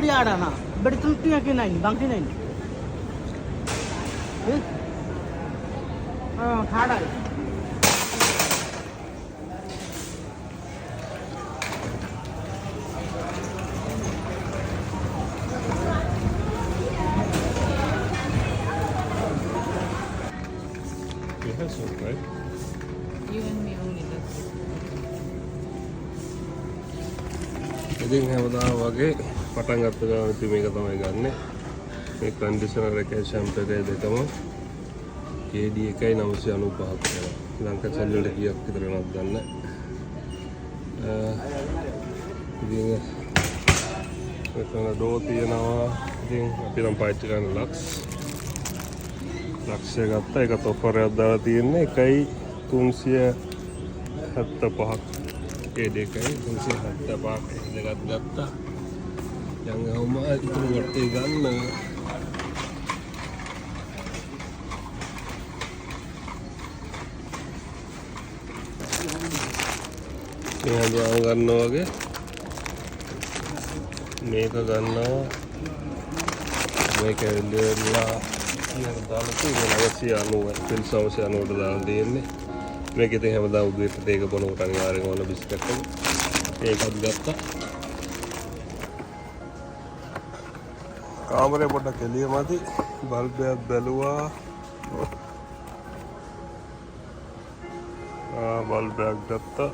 jadi ada na. Bertentu yang kena ini, bang kena ini. Ada. Yes, right. You and me only. That's it. ඉතින් හැමදාම වගේ පටන් ගත්ත ගමන් ඉතින් මේක තමයි ගන්නෙ. මේ කන්ඩිෂනර් එකේ ෂැම්පූ එකේ දෙකම KD 1.995ක් වෙනවා. ලංකා සල්ලි වල කීයක් විතර වෙනවද දන්නේ නැහැ. ඉතින් මෙතන ඩෝ තියෙනවා. ඉතින් අපි නම් පාවිච්චි කරන ලක්ස්. ලක්ෂය ගත්තා. ඒකත් ඔෆර් එකක් දාලා තියෙන්නේ 1.375ක්. KD 1.375ක් දෙකක් ගත්තා. යංගවම ඉතුරු වටේ ගන්න. මේ හදුවා ගන්නවා වගේ මේක ගන්නවා මේක ඇවිල්ලා කියන දාලා තියෙනවා 990 පිල් 990ට දාලා තියෙන්නේ මේක ඉතින් හැමදාම උදේට දෙක බොනකොට අනිවාර්යෙන් ඕන බිස්කට් එක ඒකත් ගත්තා කාමරේ පොඩ්ඩක් එළියමදි බල්බ් එකක් බැලුවා බල්බ් එකක් ගත්තා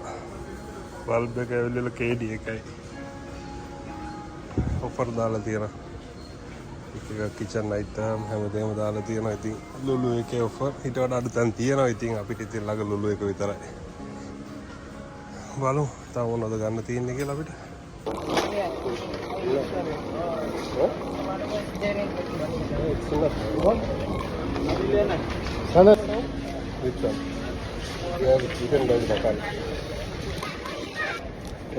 බල්බ් එක ඇවිල්ලා KD 1යි ඔෆර් දාලා තියෙනවා ඒක කිචන් අයිටම් හැමදේම දාලා තියෙනවා ඉතින් ලුලු එකේ ඔෆර් ඊට වඩා අඩු තැන් තියෙනවා ඉතින් අපිට ඉතින් ළඟ ලුලු එක විතරයි බලමු තව මොනවද ගන්න තියෙන්නේ කියලා අපිට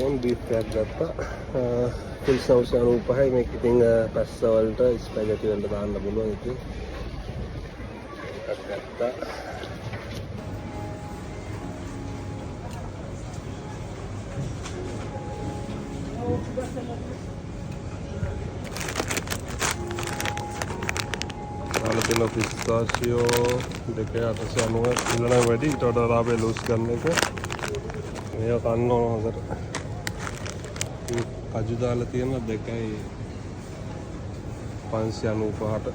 on beef එකක් ගත්තා full 995යි මේක ඉතින් පැස්ස වලට ස්පැගටි වලට දාන්න පුළුවන් ඉතින් එකක් ගත්තා දාලා තියෙන පිස්තාසියෝ 2.890 ඉන්නම වැඩි ඊට වඩා ලාභය ලූස් ගන්න එක මේක කන්න ඕන හොඳට කජු දාලා තියෙන 2.595ට